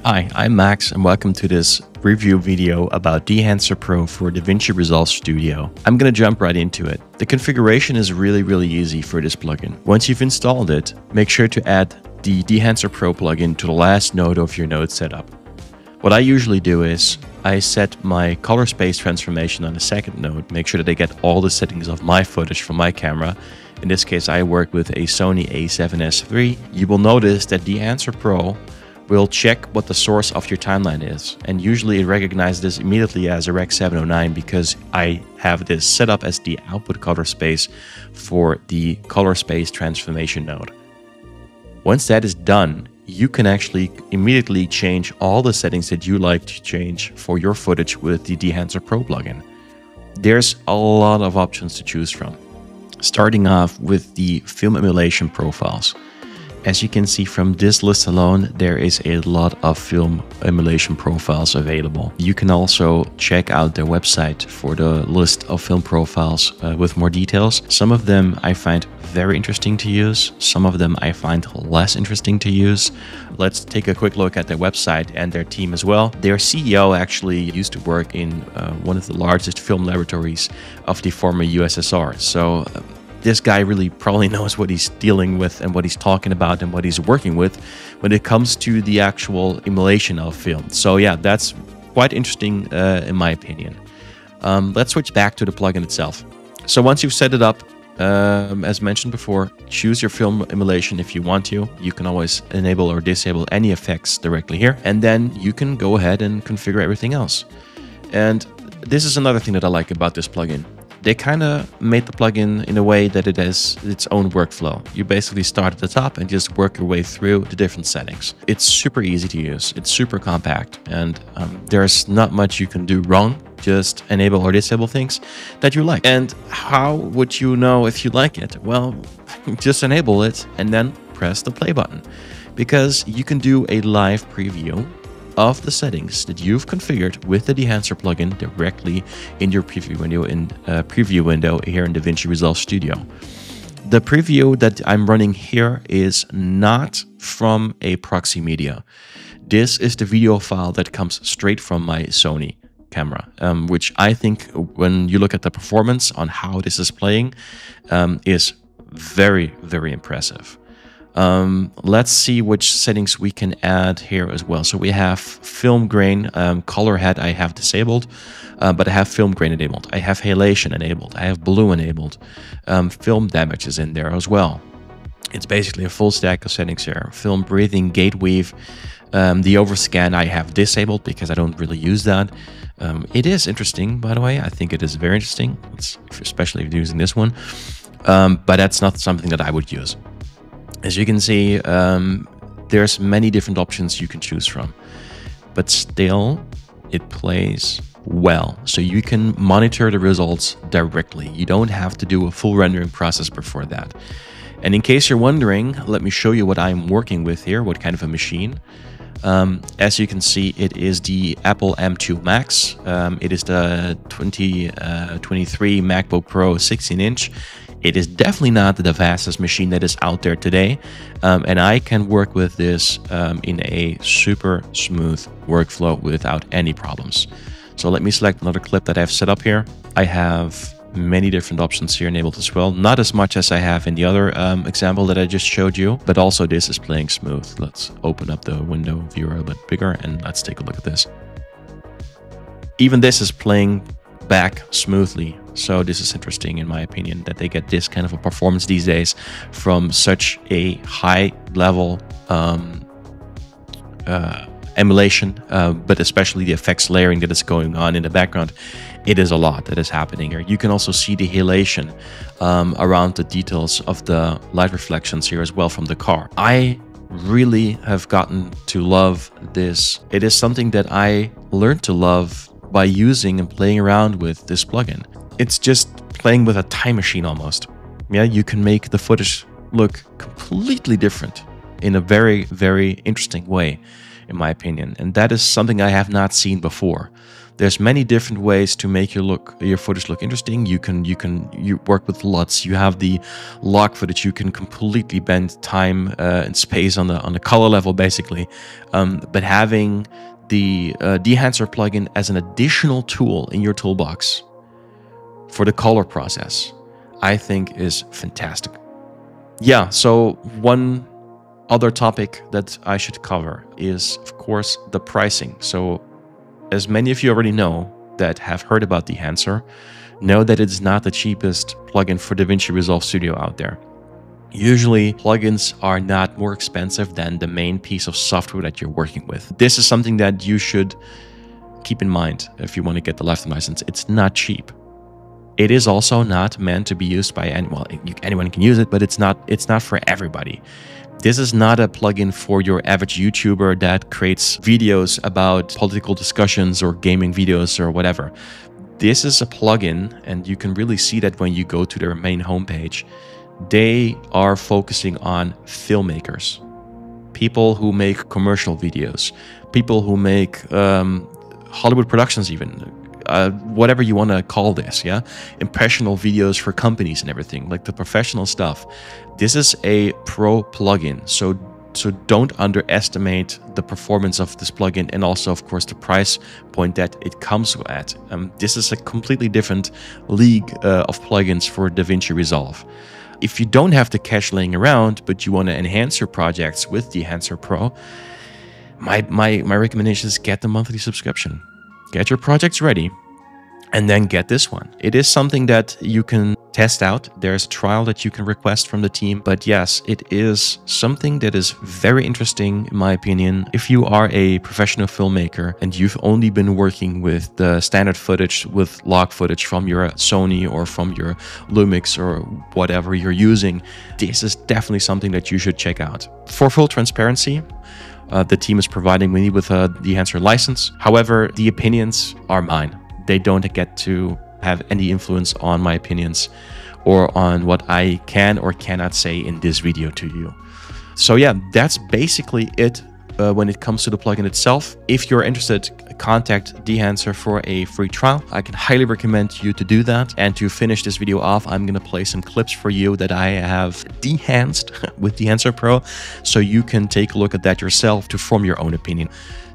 Hi, I'm Max and welcome to this review video about Dehancer Pro for Davinci Resolve Studio. I'm gonna jump right into it. The configuration is really easy for this plugin. Once you've installed it, make sure to add the Dehancer Pro plugin to the last node of your node setup. What I usually do is I set my color space transformation on the second node, make sure that I get all the settings of my footage from my camera. In this case, I work with a Sony a7S III. You will notice that Dehancer Pro will check what the source of your timeline is, and usually it recognizes this immediately as a Rec 709 because I have this set up as the output color space for the color space transformation node. Once that is done, you can actually immediately change all the settings that you like to change for your footage with the Dehancer Pro plugin. There's a lot of options to choose from, starting off with the film emulation profiles. As you can see from this list alone, there is a lot of film emulation profiles available. You can also check out their website for the list of film profiles with more details. Some of them I find very interesting to use. Some of them I find less interesting to use. Let's take a quick look at their website and their team as well. Their CEO actually used to work in one of the largest film laboratories of the former USSR. So this guy really probably knows what he's dealing with and what he's talking about and what he's working with when it comes to the actual emulation of film. So yeah, that's quite interesting in my opinion. Let's switch back to the plugin itself. So once you've set it up, as mentioned before, choose your film emulation if you want to. You can always enable or disable any effects directly here, and then you can go ahead and configure everything else. And this is another thing that I like about this plugin. They kind of made the plugin in a way that it has its own workflow. You basically start at the top and just work your way through the different settings. It's super easy to use, it's super compact, and there's not much you can do wrong. Just enable or disable things that you like. And how would you know if you like it? Well, just enable it and then press the play button, because you can do a live preview of the settings that you've configured with the Dehancer plugin directly in your preview window here in Davinci Resolve Studio. The preview that I'm running here is not from a proxy media. This is the video file that comes straight from my Sony camera, which I think when you look at the performance on how this is playing is very impressive. Let's see which settings we can add here as well. So we have film grain, color head I have disabled, but I have film grain enabled. I have halation enabled. I have blue enabled. Film damage is in there as well. It's basically a full stack of settings here. Film breathing, gate weave. The overscan I have disabled because I don't really use that. It is interesting, by the way. I think it is very interesting, especially if you're using this one. But that's not something that I would use. As you can see, there's many different options you can choose from, but still it plays well. So you can monitor the results directly. You don't have to do a full rendering process before that. And in case you're wondering, let me show you what I'm working with here, what kind of a machine. As you can see, it is the Apple M2 Max. It is the 2023 MacBook Pro 16-inch. It is definitely not the fastest machine that is out there today, and I can work with this in a super smooth workflow without any problems. So let me select another clip that I've set up here. I have many different options here enabled as well. Not as much as I have in the other example that I just showed you, but also this is playing smooth. Let's open up the window viewer a bit bigger and let's take a look at this. Even this is playing back smoothly. So this is interesting in my opinion that they get this kind of a performance these days from such a high level emulation, but especially the effects layering that is going on in the background. It is a lot that is happening here. You can also see the halation around the details of the light reflections here as well from the car. I really have gotten to love this. It is something that I learned to love by using and playing around with this plugin. It's just playing with a time machine almost. Yeah, you can make the footage look completely different in a very interesting way, in my opinion. And that is something I have not seen before. There's many different ways to make your footage look interesting. You work with LUTs. You have the log footage. You can completely bend time and space on the color level, basically. But having the Dehancer plugin as an additional tool in your toolbox for the color process, I think is fantastic. Yeah, so one other topic that I should cover is, of course, the pricing. So as many of you already know that have heard about Dehancer, know that it's not the cheapest plugin for Davinci Resolve Studio out there. Usually, plugins are not more expensive than the main piece of software that you're working with. This is something that you should keep in mind if you want to get the lifetime license. It's not cheap. It is also not meant to be used by anyone. Well, anyone can use it, but it's not for everybody. This is not a plugin for your average YouTuber that creates videos about political discussions or gaming videos or whatever. This is a plugin, and you can really see that when you go to their main homepage. They are focusing on filmmakers, people who make commercial videos, people who make Hollywood productions even. Whatever you want to call this, yeah? Impressional videos for companies and everything, like the professional stuff. This is a pro plugin, so don't underestimate the performance of this plugin, and also, of course, the price point that it comes at. This is a completely different league of plugins for Davinci Resolve. If you don't have the cash laying around, but you want to enhance your projects with Dehancer Pro, my recommendation is get the monthly subscription. Get your projects ready, and then get this one. It is something that you can test out. There's a trial that you can request from the team. But yes, it is something that is very interesting, in my opinion. If you are a professional filmmaker and you've only been working with the standard footage, with log footage from your Sony or from your Lumix or whatever you're using, this is definitely something that you should check out. For full transparency, the team is providing me with a Dehancer license. However, the opinions are mine. They don't get to have any influence on my opinions or on what I can or cannot say in this video to you. So yeah, that's basically it when it comes to the plugin itself. If you're interested, contact Dehancer for a free trial. I can highly recommend you to do that. And to finish this video off, I'm going to play some clips for you that I have dehanced with Dehancer Pro, so you can take a look at that yourself to form your own opinion.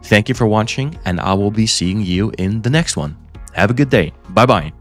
Thank you for watching, and I will be seeing you in the next one. Have a good day. Bye-bye.